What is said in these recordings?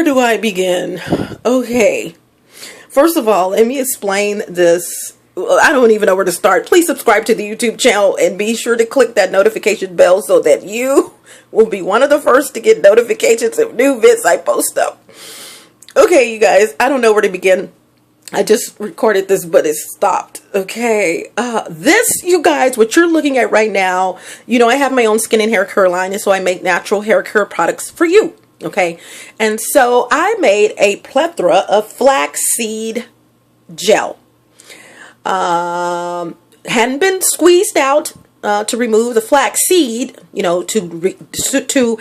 do I begin? Okay. First of all, let me explain this. I don't even know where to start. Please subscribe to the YouTube channel and be sure to click that notification bell so that you will be one of the first to get notifications of new vids I post up. Okay, you guys, I don't know where to begin. I just recorded this, but it stopped. Okay. This, you guys, what you're looking at right now, you know, I have my own skin and hair care line, and so I make natural hair care products for you. Okay. And so I made a plethora of flaxseed gel. Hadn't been squeezed out to remove the flaxseed, you know, to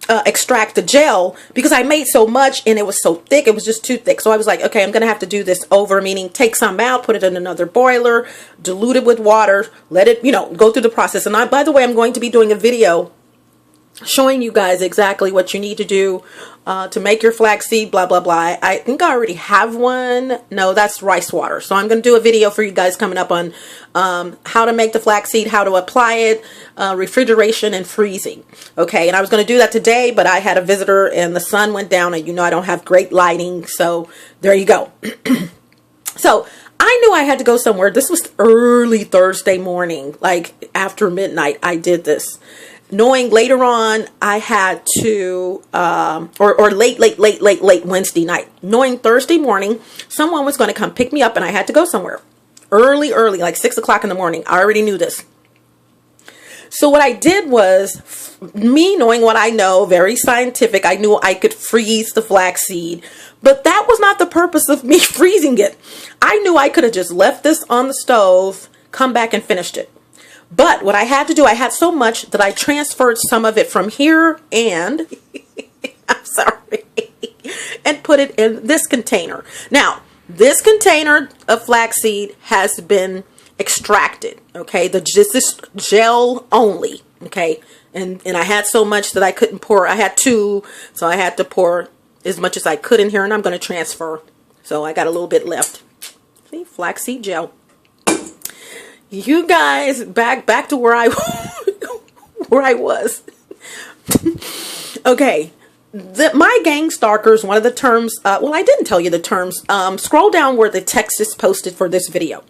extract the gel, because I made so much and it was so thick, it was just too thick. So I was like, okay, I'm gonna have to do this over, meaning take some out, put it in another boiler, dilute it with water, let it, you know, go through the process. And by the way, I'm going to be doing a video showing you guys exactly what you need to do to make your flaxseed, blah, blah, blah. I think I already have one. No, that's rice water. So I'm going to do a video for you guys coming up on how to make the flaxseed, how to apply it, refrigeration and freezing. Okay, and I was going to do that today, but I had a visitor and the sun went down, and you know I don't have great lighting. So there you go. So I knew I had to go somewhere. This was early Thursday morning, like after midnight I did this. Knowing later on I had to, or late Wednesday night, knowing Thursday morning someone was going to come pick me up and I had to go somewhere early, like 6 o'clock in the morning. I already knew this. So what I did was, me knowing what I know, very scientific, I knew I could freeze the flaxseed, but that was not the purpose of me freezing it. I knew I could have just left this on the stove, come back and finished it. But what I had to do, I had so much that I transferred some of it from here and, I'm sorry, and put it in this container. Now, this container of flaxseed has been extracted, okay? Just this gel only, okay? And I had so much that I couldn't pour. I had two, so I had to pour as much as I could in here, and I'm going to transfer. So I got a little bit left. See, flaxseed gel. You guys, back to where I was. Okay, my gang stalkers, one of the terms, well, I didn't tell you the terms. Scroll down where the text is posted for this video.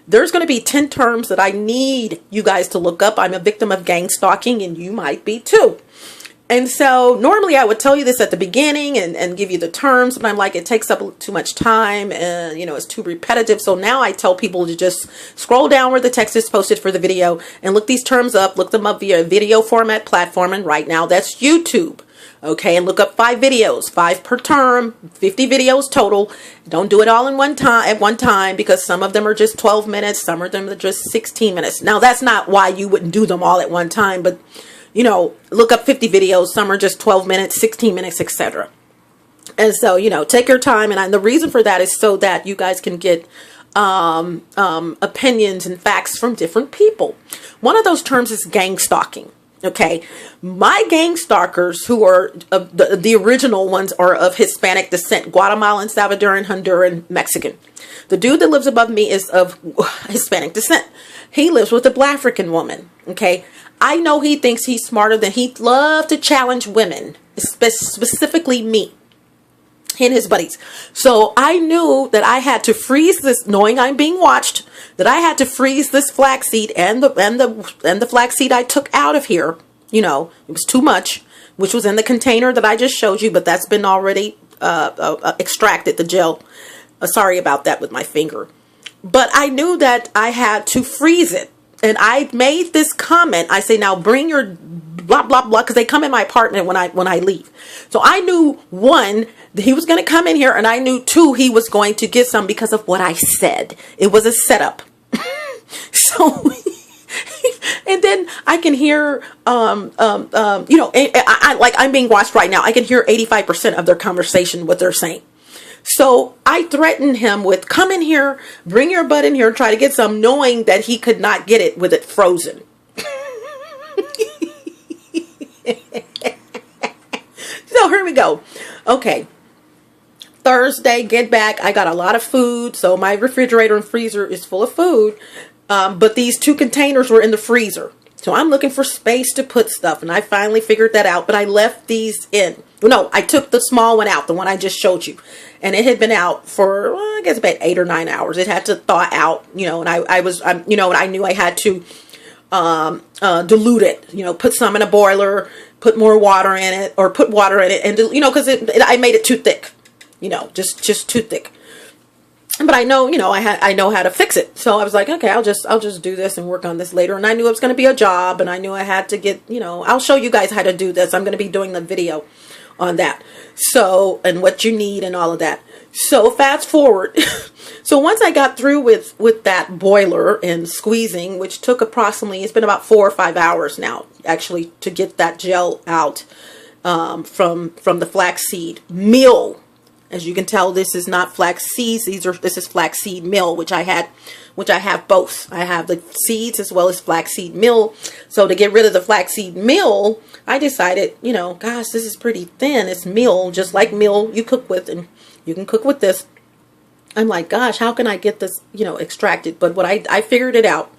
There's going to be 10 terms that I need you guys to look up. I'm a victim of gang stalking, and you might be too. And so normally I would tell you this at the beginning and give you the terms, but I'm like, it takes up too much time and, you know, it's too repetitive. So now I tell people to just scroll down where the text is posted for the video and look these terms up, look them up via video format platform. And right now that's YouTube. Okay. And look up 5 videos, 5 per term, 50 videos total. Don't do it all in at one time, because some of them are just 12 minutes. Some of them are just 16 minutes. Now that's not why you wouldn't do them all at one time, but you know, look up 50 videos. Some are just 12 minutes, 16 minutes, etc. And so, you know, take your time. And the reason for that is so that you guys can get opinions and facts from different people. One of those terms is gang stalking. Okay. My gang stalkers, who are the original ones, are of Hispanic descent: Guatemalan, Salvadoran, Honduran, Mexican. The dude that lives above me is of Hispanic descent. He lives with a Black African woman. Okay. I know he thinks he's smarter than he loves to challenge women, specifically me and his buddies. So I knew that I had to freeze this, knowing I'm being watched, that I had to freeze this flaxseed and the flaxseed I took out of here. You know, it was too much, which was in the container that I just showed you, but that's been already extracted, the gel. Sorry about that with my finger. But I knew that I had to freeze it. And I made this comment. I say, now bring your blah, blah, blah, because they come in my apartment when I leave. So I knew, 1, that he was going to come in here, and I knew 2, he was going to get some because of what I said. It was a setup. So, and then I can hear, you know, I'm being watched right now. I can hear 85% of their conversation, what they're saying. So I threatened him with, come in here, bring your butt in here, try to get some, knowing that he could not get it with it frozen. So here we go. Okay. Thursday, get back. I got a lot of food. So my refrigerator and freezer is full of food. But these 2 containers were in the freezer. So I'm looking for space to put stuff, and I finally figured that out, but I left these in. No, I took the small one out, the one I just showed you, and it had been out for, well, I guess about 8 or 9 hours. It had to thaw out, you know, and you know, and I knew I had to dilute it, you know, put some in a boiler, put more water in it, or put water in it, and, you know, because I made it too thick, you know, just too thick. But I know, you know, I know how to fix it. So I was like, okay, I'll just do this and work on this later. And I knew it was going to be a job, and I knew I had to get, you know, I'll show you guys how to do this. I'm going to be doing the video on that. So, and what you need and all of that. So fast forward. So once I got through with that boiler and squeezing, which took approximately, it's been about 4 or 5 hours now, actually, to get that gel out from the flaxseed meal. As you can tell, this is not flax seeds. This is flaxseed meal, which I have both. I have the seeds as well as flaxseed meal. So to get rid of the flaxseed meal, I decided, you know, gosh, this is pretty thin. It's meal, just like meal you cook with, and you can cook with this. I'm like, gosh, how can I get this, you know, extracted? But I figured it out,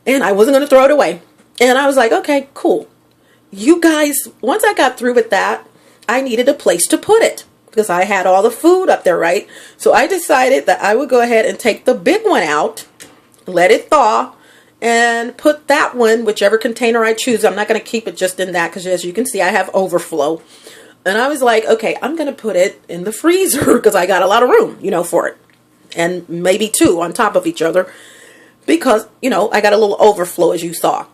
and I wasn't going to throw it away. And I was like, okay, cool. You guys, once I got through with that, I needed a place to put it, because I had all the food up there, right? So I decided that I would go ahead and take the big one out, let it thaw, and put that one, whichever container I choose. I'm not going to keep it just in that, because as you can see, I have overflow. And I was like, okay, I'm going to put it in the freezer, because I got a lot of room, you know, for it. And maybe 2 on top of each other, because, you know, I got a little overflow, as you saw.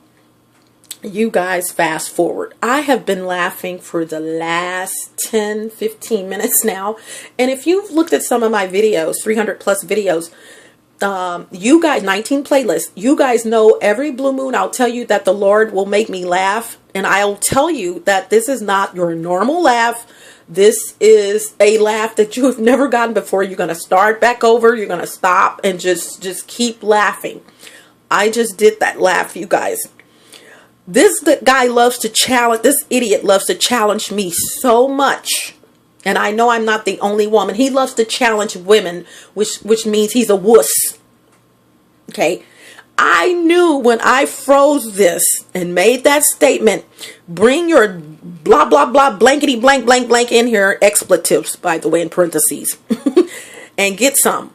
You guys, fast forward. I have been laughing for the last 10, 15 minutes now. And if you've looked at some of my videos, 300 plus videos, you guys, 19 playlists, you guys know every blue moon I'll tell you that the Lord will make me laugh. And I'll tell you that this is not your normal laugh. This is a laugh that you have never gotten before. You're going to start back over. You're going to stop and just keep laughing. I just did that laugh, you guys. This guy loves to challenge, this idiot loves to challenge me so much. And I know I'm not the only woman. He loves to challenge women, which means he's a wuss. Okay. I knew when I froze this and made that statement, bring your blah, blah, blah, blankety, blank, blank, blank in here, expletives, by the way, in parentheses, and get some.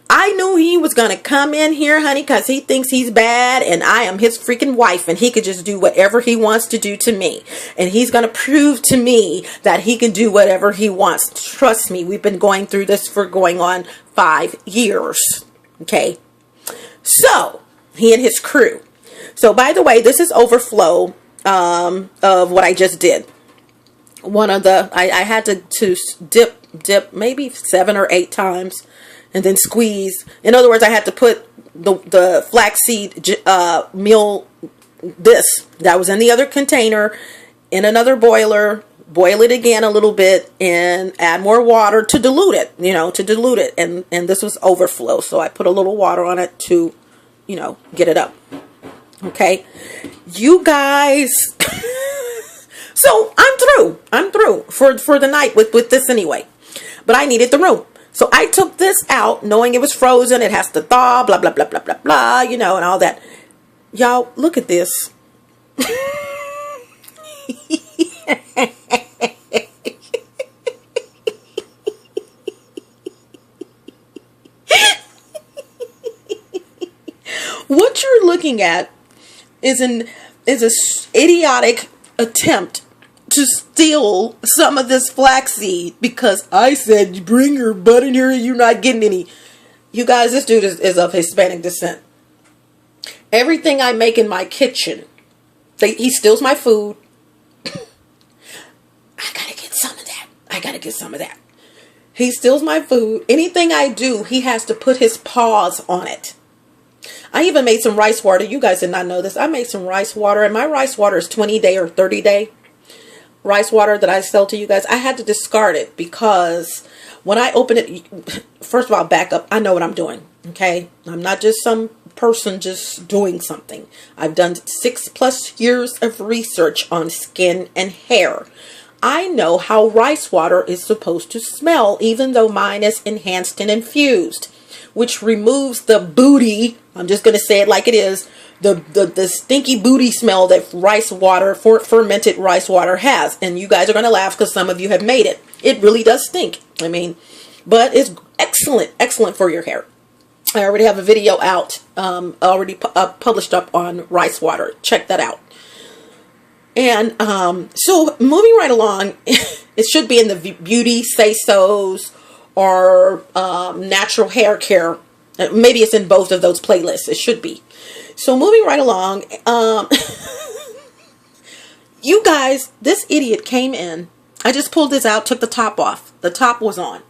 I knew he was going to come in here, honey, because he thinks he's bad and I am his freaking wife and he could just do whatever he wants to do to me. And he's going to prove to me that he can do whatever he wants. Trust me, we've been going through this for going on 5 years. Okay. So, he and his crew. So, by the way, this is overflow of what I just did. One of the, I had to dip maybe 7 or 8 times. And then squeeze. In other words, I had to put the flaxseed meal, this that was in the other container, in another boiler, boil it again a little bit, and add more water to dilute it, you know, to dilute it. And this was overflow. So I put a little water on it to, you know, get it up. Okay. You guys. So I'm through for the night with this anyway. But I needed the room. So I took this out knowing it was frozen. It has to thaw, blah, blah, blah, blah, blah, blah, you know, and all that. Y'all, look at this. What you're looking at is an idiotic attempt to steal some of this flaxseed because I said, bring your butt in here and you're not getting any. You guys, this dude is of Hispanic descent. Everything I make in my kitchen, he steals my food. I gotta get some of that. He steals my food. Anything I do, he has to put his paws on it. I even made some rice water. You guys did not know this. I made some rice water, and my rice water is 20-day or 30-day. Rice water that I sell to you guys, I had to discard it because when I open it, first of all, back up. I know what I'm doing. Okay. I'm not just some person just doing something. I've done 6+ years of research on skin and hair. I know how rice water is supposed to smell, even though mine is enhanced and infused. which removes the booty. I'm just going to say it like it is. The stinky booty smell that rice water, fermented rice water has. And you guys are going to laugh because some of you have made it. It really does stink. I mean, but it's excellent, excellent for your hair. I already have a video out, already published up on rice water. Check that out. And so moving right along, it should be in the beauty say-sos or natural hair care. Maybe it's in both of those playlists. It should be. So moving right along, you guys, this idiot came in. I just pulled this out, took the top off. The top was on.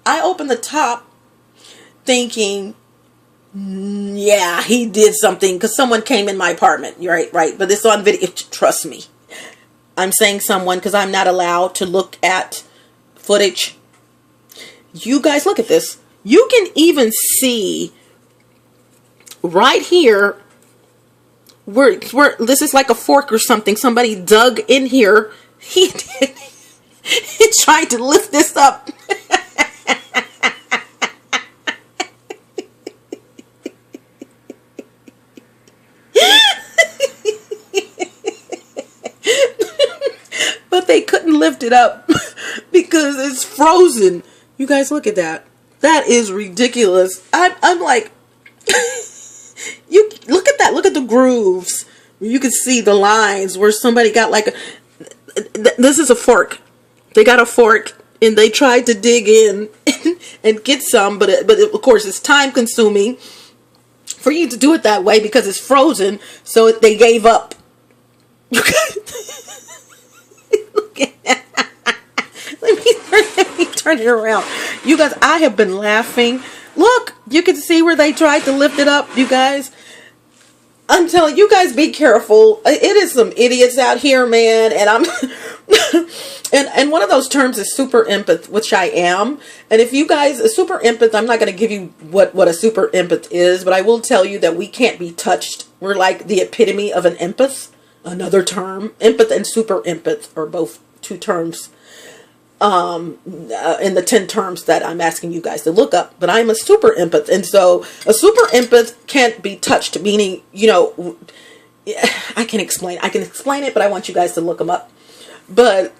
I opened the top thinking, yeah, he did something because someone came in my apartment. Right. But it's on video. Trust me. I'm saying someone because I'm not allowed to look at footage. You guys, look at this. You can even see right here where this is like a fork or something. Somebody dug in here. He tried to lift this up. But they couldn't lift it up because it's frozen. You guys, look at that. That is ridiculous. I'm like, you look at that. Look at the grooves. You can see the lines where somebody got like this is a fork. They got a fork and they tried to dig in and get some, but of course it's time consuming for you to do it that way because it's frozen. So they gave up. Let me turn it around. You guys, I have been laughing. Look, you can see where they tried to lift it up, you guys. I'm telling you guys, be careful. It is some idiots out here, man. And I'm and one of those terms is super empath, which I am. And if you guys, a super empath, I'm not going to give you what a super empath is, but I will tell you that we can't be touched. We're like the epitome of an empath. Another term, empath and super empath are both two terms in the 10 terms that I'm asking you guys to look up. But I'm a super empath, and so a super empath can't be touched, meaning, you know, I can explain it, but I want you guys to look them up. But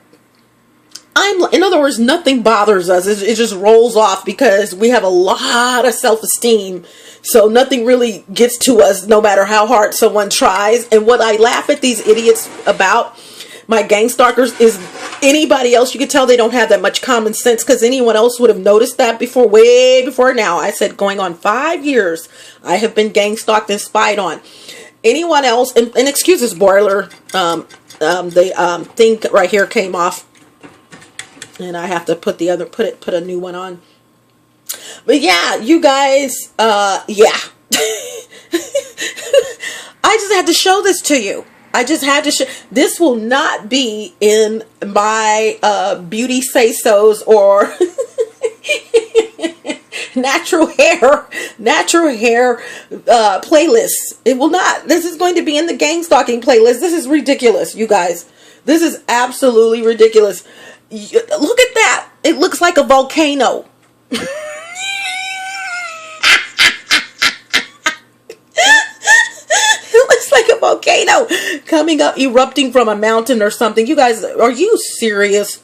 in other words, nothing bothers us. It just rolls off because we have a lot of self-esteem. So nothing really gets to us no matter how hard someone tries. And what I laugh at these idiots about, my gang stalkers, is anybody else, you can tell they don't have that much common sense because anyone else would have noticed that before, way before now. I said going on 5 years, I have been gang stalked and spied on. Anyone else, and excuse this boiler, the thing right here came off. And I have to put a new one on. But yeah, you guys, yeah. I just had to show this to you. I just had to show. This will not be in my beauty say-sos or natural hair playlists. It will not. This is going to be in the gang stalking playlist. This is ridiculous, you guys. This is absolutely ridiculous. Look at that. It looks like a volcano. It looks like a volcano coming up, erupting from a mountain or something. You guys, are you serious?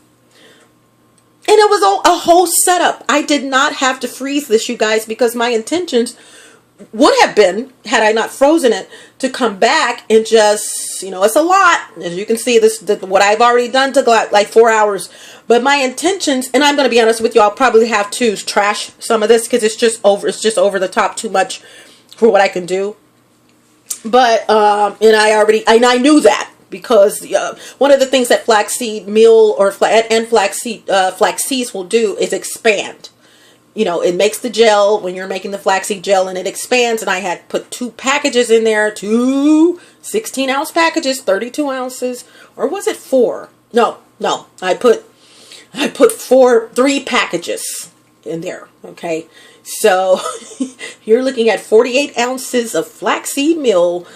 And it was a whole setup. I did not have to freeze this, you guys, because my intentions would have been, had I not frozen it, to come back and just, you know, it's a lot. As you can see, what I've already done took like 4 hours. But my intentions, and I'm going to be honest with you, I'll probably have to trash some of this because it's just over the top too much for what I can do. But, and I knew that because one of the things that flaxseed meal and flax seeds will do is expand. You know, it makes the gel when you're making the flaxseed gel, and it expands. And I had put 2 packages in there, 2 16-ounce packages, 32 ounces, or was it 4? No, I put 3 packages in there. Okay, so you're looking at 48 ounces of flaxseed meal.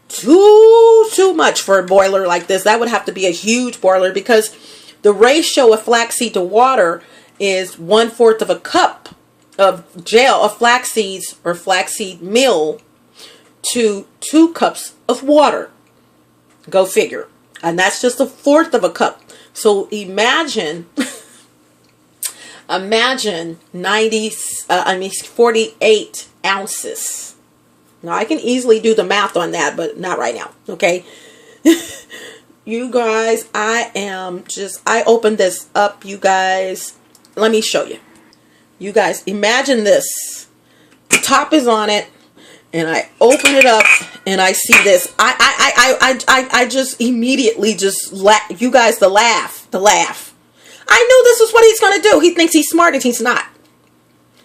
Too much for a boiler like this. That would have to be a huge boiler because the ratio of flaxseed to water is 1/4 of a cup of gel of flax seeds or flaxseed meal to 2 cups of water. Go figure. And that's just 1/4 of a cup. So imagine, imagine 48 ounces. Now I can easily do the math on that, but not right now. Okay. You guys, I opened this up, you guys. Let me show you. You guys, imagine this. The top is on it, and I open it up, and I see this. I just immediately just laugh. You guys, the laugh. I knew this is what he's going to do. He thinks he's smart, and he's not.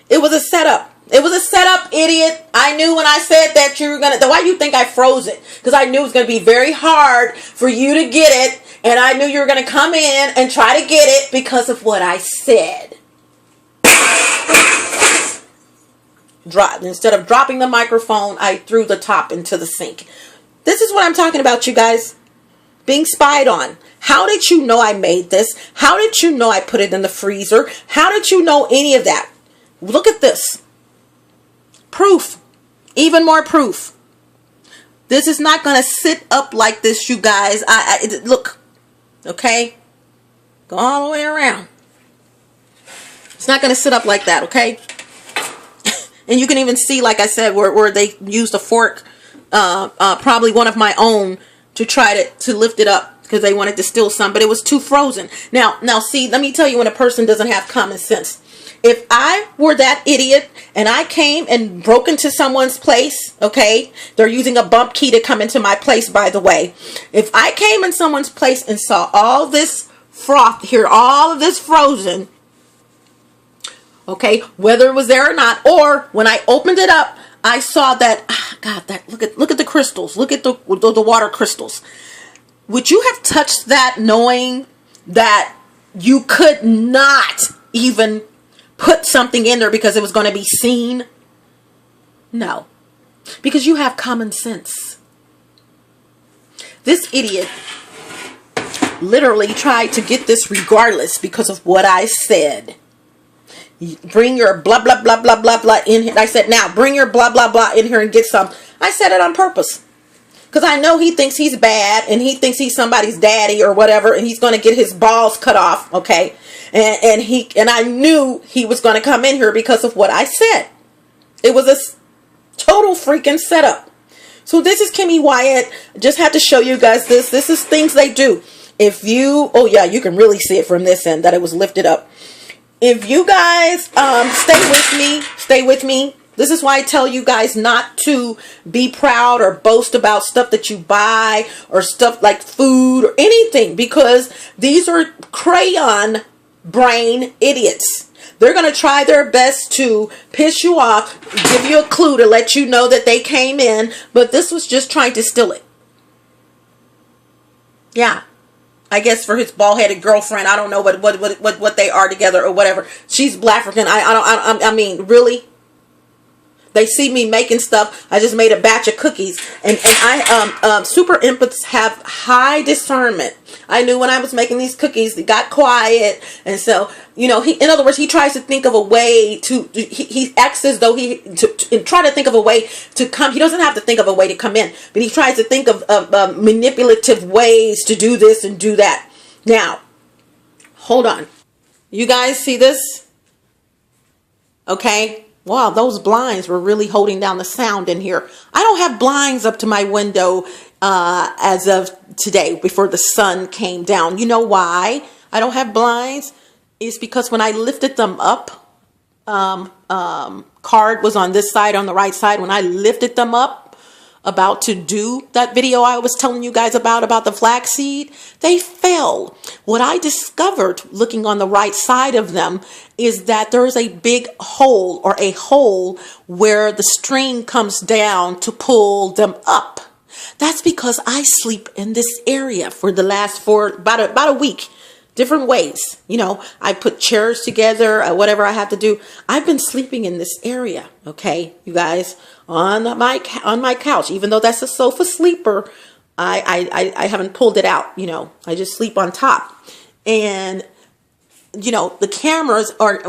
It was a setup. It was a setup, idiot. I knew when I said that you were going to... Why do you think I froze it? Because I knew it was going to be very hard for you to get it. And I knew you were going to come in and try to get it because of what I said. Instead of dropping the microphone, I threw the top into the sink. This is what I'm talking about, you guys. Being spied on. How did you know I made this? How did you know I put it in the freezer? How did you know any of that? Look at this. Proof. Even more proof. This is not going to sit up like this, you guys. Look. Okay? Go all the way around. It's not going to sit up like that, okay? And you can even see, like I said, where they used a fork, probably one of my own, to try to lift it up because they wanted to steal some, but it was too frozen. Now, see, let me tell you when a person doesn't have common sense. If I were that idiot and I came and broke into someone's place, okay, they're using a bump key to come into my place, by the way. If I came in someone's place and saw all this froth here, all of this frozen, okay, whether it was there or not, or when I opened it up, I saw that, look at the crystals, look at the water crystals. Would you have touched that knowing that you could not even put something in there because it was going to be seen? No, because you have common sense. This idiot literally tried to get this regardless because of what I said. Bring your blah, blah, blah, blah, blah, blah in here. I said, now bring your blah, blah, blah in here and get some. I said it on purpose. Because I know he thinks he's bad and he thinks he's somebody's daddy or whatever. And he's going to get his balls cut off. Okay. And I knew he was going to come in here because of what I said. It was a total freaking setup. So this is Kimmy Wyatt. Just had to show you guys this. This is things they do. If you, oh yeah, you can really see it from this end that it was lifted up. If you guys stay with me. This is why I tell you guys not to be proud or boast about stuff that you buy or stuff like food or anything, because these are crayon brain idiots. They're going to try their best to piss you off, give you a clue to let you know that they came in, but this was just trying to steal it. Yeah. I guess for his bald-headed girlfriend, I don't know what they are together or whatever. She's Black African. I mean, really? They see me making stuff. I just made a batch of cookies, and I super empaths have high discernment. I knew when I was making these cookies, they got quiet, and so in other words, he tries to think of a way to. He acts as though try to think of a way to come. He doesn't have to think of a way to come in, but he tries to think of manipulative ways to do this and do that. Now, hold on. You guys see this? Okay. Wow, those blinds were really holding down the sound in here. I don't have blinds up to my window as of today before the sun came down. You know why I don't have blinds? It's because when I lifted them up, card was on this side, on the right side. When I lifted them up, about to do that video I was telling you guys about the flaxseed, they fell. What I discovered looking on the right side of them is that there is a big hole, or a hole where the string comes down to pull them up. That's because I sleep in this area for the last about a week. Different ways. I put chairs together, whatever I have to do. I've been sleeping in this area, okay, you guys, on my couch. Even though that's a sofa sleeper, I haven't pulled it out, I just sleep on top. And you know, the cameras are,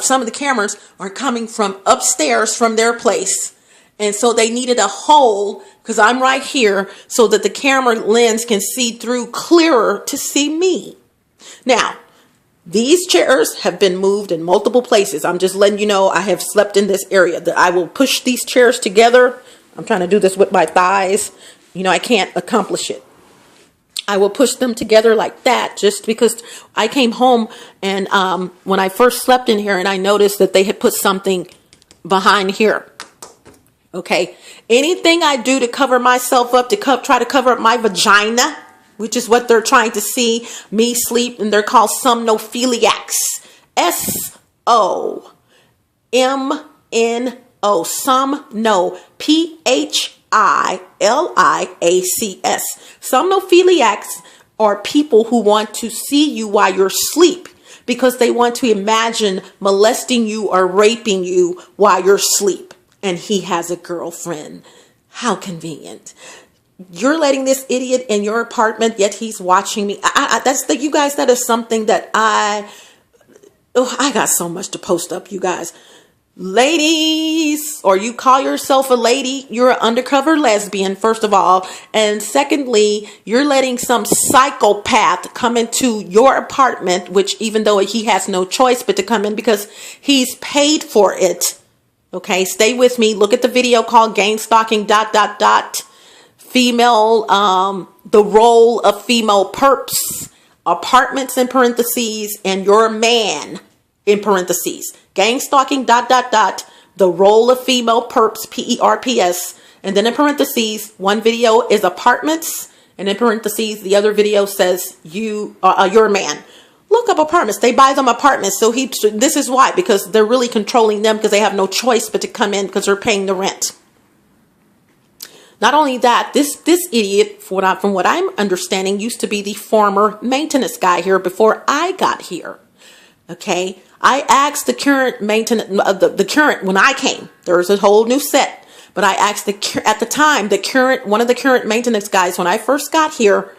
some of the cameras are coming from upstairs from their place. And so they needed a hole, because I'm right here, so that the camera lens can see through clearer to see me. Now, these chairs have been moved in multiple places. I'm just letting you know I have slept in this area. That I will push these chairs together. I'm trying to do this with my thighs. You know, I can't accomplish it. I will push them together like that, just because I came home and when I first slept in here, and I noticed that they had put something behind here. Okay, anything I do to cover myself up, to try to cover up my vagina, which is what they're trying to see me sleep, and they're called somnophiliacs. SOMNO, somno, PHILIACS. Somnophiliacs are people who want to see you while you're asleep, because they want to imagine molesting you or raping you while you're asleep. And he has a girlfriend. How convenient. You're letting this idiot in your apartment, yet he's watching me. You guys, that is something that I got so much to post up, you guys. Ladies, or you call yourself a lady, you're an undercover lesbian, first of all. And secondly, you're letting some psychopath come into your apartment, which even though he has no choice but to come in because he's paid for it. Okay, stay with me. Look at the video called Gang Stalking ... Female, the role of female perps, apartments in parentheses, and your man in parentheses. Gang Stalking ... The role of female perps, PERPS, and then in parentheses, one video is apartments, and in parentheses, the other video says you're a man. Look up apartments. They buy them apartments. So this is why, because they're really controlling them, because they have no choice but to come in because they're paying the rent. Not only that, this idiot, from what I'm understanding, used to be the former maintenance guy here before I got here. Okay, I asked the current maintenance, when I came, there's a whole new set, but I asked at the time one of the current maintenance guys when I first got here,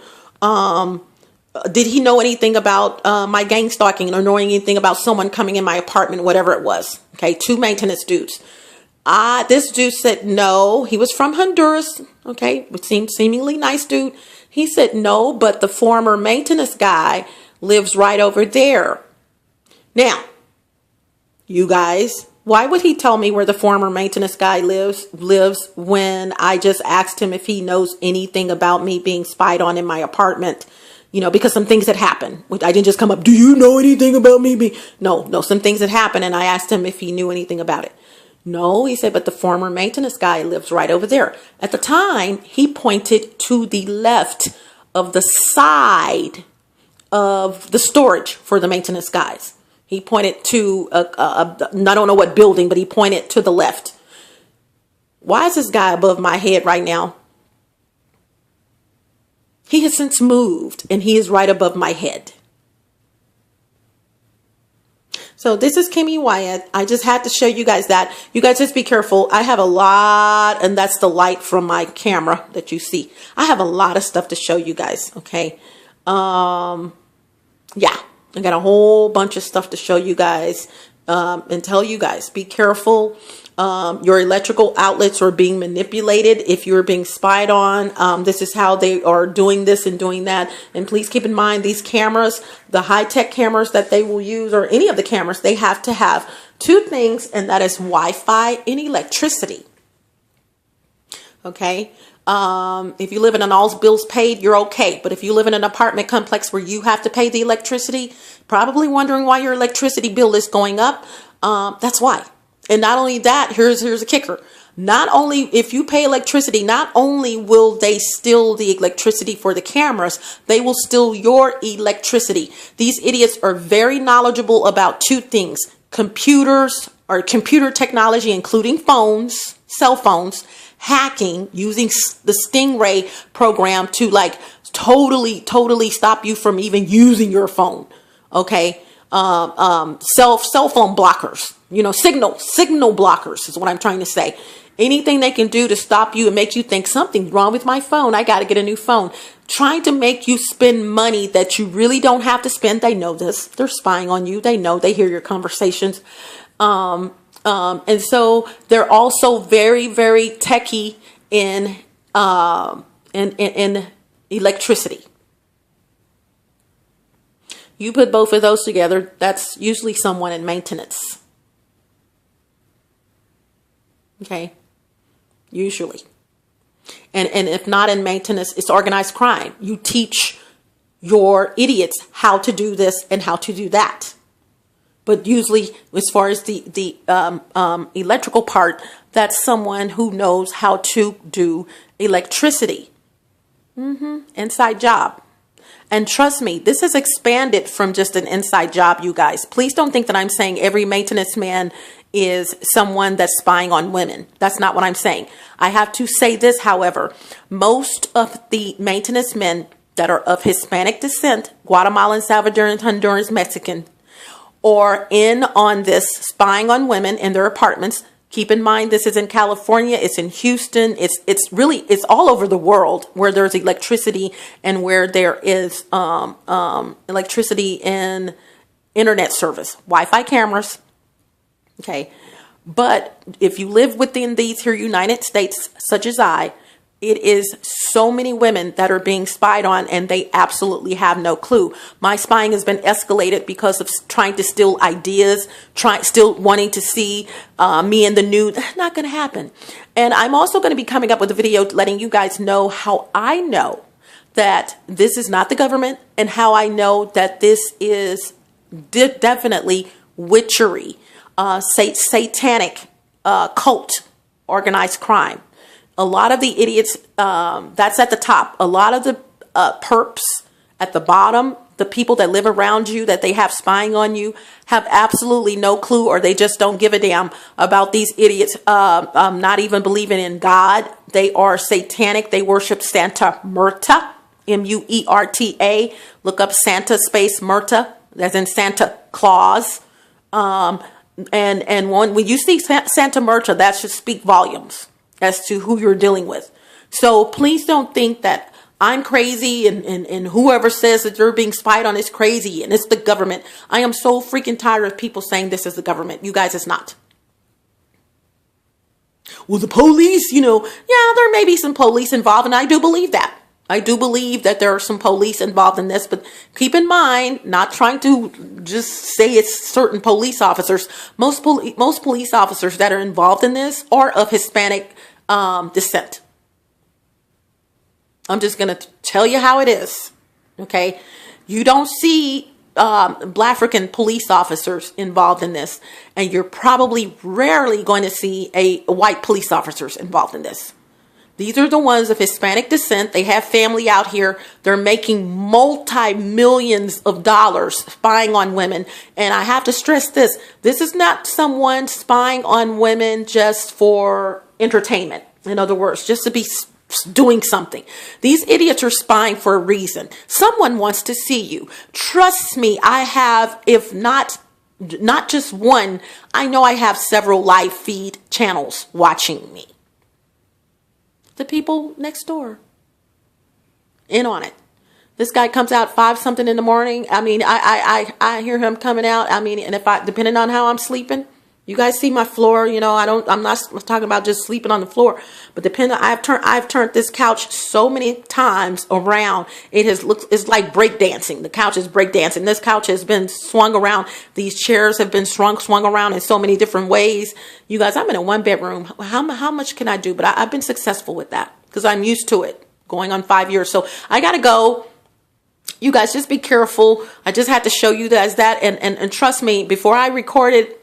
did he know anything about my gang stalking, or knowing anything about someone coming in my apartment, whatever it was. Okay, two maintenance dudes. This dude said no. He was from Honduras. Okay, it seemed seemingly nice dude. He said no, but the former maintenance guy lives right over there. Now, you guys, why would he tell me where the former maintenance guy lives when I just asked him if he knows anything about me being spied on in my apartment? You know, because some things had happened. I didn't just come up, do you know anything about me? No, some things had happened, and I asked him if he knew anything about it. No, he said, but the former maintenance guy lives right over there. At the time, he pointed to the left of the side of the storage for the maintenance guys. He pointed to, I don't know what building, but he pointed to the left. Why is this guy above my head right now? He has since moved, and he is right above my head. So this is Kimmy Wyatt. I just had to show you guys that. You guys just be careful. I have a lot, and that's the light from my camera that you see. I have a lot of stuff to show you guys, okay? Yeah, I got a whole bunch of stuff to show you guys and tell you guys. Be careful. Your electrical outlets are being manipulated if you're being spied on. This is how they are doing this and doing that. And please keep in mind, these cameras, the high-tech cameras that they will use, or any of the cameras, they have to have two things, and that is Wi-Fi and electricity. Okay? If you live in an all bills paid, you're okay. But if you live in an apartment complex where you have to pay the electricity, probably wondering why your electricity bill is going up, that's why. And not only that, here's a kicker. Not only, if you pay electricity, not only will they steal the electricity for the cameras, they will steal your electricity. These idiots are very knowledgeable about two things: computers, or computer technology, including phones, cell phones, hacking, using the Stingray program to like totally stop you from even using your phone. Okay. cell phone blockers, signal blockers is what I'm trying to say. Anything they can do to stop you and make you think something's wrong with my phone. I got to get a new phone. Trying to make you spend money that you really don't have to spend. They know this. They're spying on you. They know. They hear your conversations. And so they're also very, very techy in electricity. You put both of those together, that's usually someone in maintenance. Okay. Usually. And if not in maintenance, it's organized crime. You teach your idiots how to do this and how to do that. But usually, as far as the electrical part, that's someone who knows how to do electricity. Inside job. And trust me, this has expanded from just an inside job, you guys. Please don't think that I'm saying every maintenance man is someone that's spying on women. That's not what I'm saying. I have to say this, however. Most of the maintenance men that are of Hispanic descent, Guatemalan, Salvadoran, Honduran, Mexican, are in on this spying on women in their apartments. Keep in mind, this is in California. It's in Houston. It's all over the world where there's electricity and where there is electricity and internet service, Wi-Fi cameras. Okay. But if you live within these here United States, such as I, it is so many women that are being spied on and they absolutely have no clue. My spying has been escalated because of trying to steal ideas, still wanting to see me in the nude. That's not going to happen. And I'm also going to be coming up with a video letting you guys know how I know that this is not the government and how I know that this is definitely witchery, satanic cult, organized crime. A lot of the idiots, that's at the top. A lot of the perps at the bottom, the people that live around you that they have spying on you, have absolutely no clue, or they just don't give a damn about these idiots not even believing in God. They are satanic. They worship Santa Muerta, M-U-E-R-T-A. Look up Santa space Muerta, as in Santa Claus. And when you see Santa Muerta, that should speak volumes as to who you're dealing with. So please don't think that I'm crazy and whoever says that you're being spied on is crazy and it's the government. I am so freaking tired of people saying this is the government. You guys, it's not. Well, the police, yeah, there may be some police involved, and I do believe that. I do believe that there are some police involved in this, but keep in mind, not trying to just say it's certain police officers. Most police officers that are involved in this are of Hispanic descent. I'm just going to tell you how it is. Okay. You don't see Black African police officers involved in this, and you're probably rarely going to see a white police officers involved in this. These are the ones of Hispanic descent. They have family out here. They're making multi-millions of dollars spying on women. And I have to stress this. This is not someone spying on women just for entertainment. In other words, just to be doing something. These idiots are spying for a reason. Someone wants to see you. Trust me, I have, if not just one, I know I have several live feed channels watching me. The people next door in on it. This guy comes out 5 something in the morning. I mean, I hear him coming out. I mean, and depending on how I'm sleeping, you guys see my floor, I'm not talking about just sleeping on the floor, but I've turned this couch so many times around. It's like breakdancing. The couch is breakdancing. This couch has been swung around. These chairs have been swung around in so many different ways. You guys, I'm in a 1-bedroom. How much can I do? But I've been successful with that because I'm used to it, going on 5 years. So I got to go. You guys, just be careful. I just had to show you guys that. And trust me, before I recorded,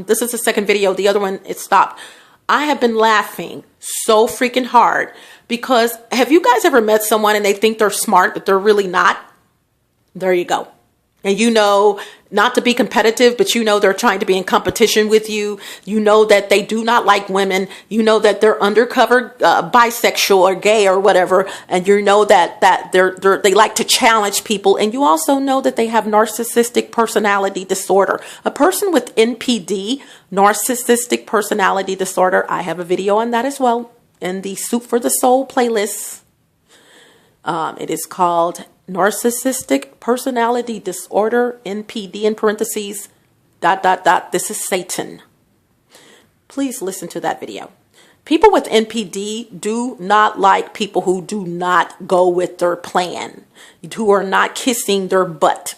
this is the second video. The other one, it stopped. I have been laughing so freaking hard because have you guys ever met someone and they think they're smart, but they're really not? There you go. and you know not to be competitive, but you know they're trying to be in competition with you. You know that they do not like women. You know that they're undercover bisexual or gay or whatever, and you know that they like to challenge people. And you also know that they have narcissistic personality disorder. A person with NPD, narcissistic personality disorder, I have a video on that as well in the Soup for the Soul playlist. It is called Narcissistic Personality Disorder, NPD in parentheses, ... This is Satan. Please listen to that video. People with NPD do not like people who do not go with their plan, who are not kissing their butt,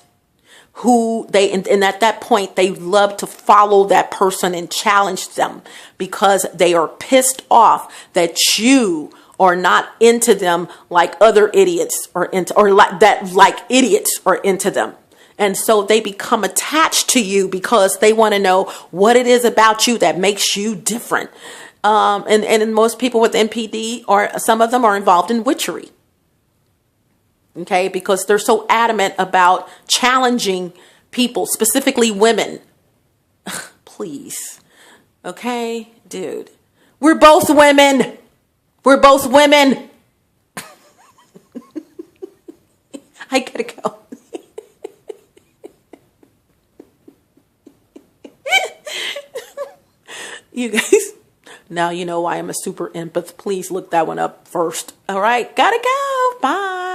and at that point, they love to follow that person and challenge them because they are pissed off that you or not into them like other idiots like idiots are into them. And so they become attached to you because they want to know what it is about you that makes you different. And most people with NPD, or some of them, are involved in witchery. Okay, because they're so adamant about challenging people, specifically women. Please. Okay, dude. We're both women. We're both women. I gotta go. You guys, now you know why I'm a super empath. Please look that one up first. All right, gotta go. Bye.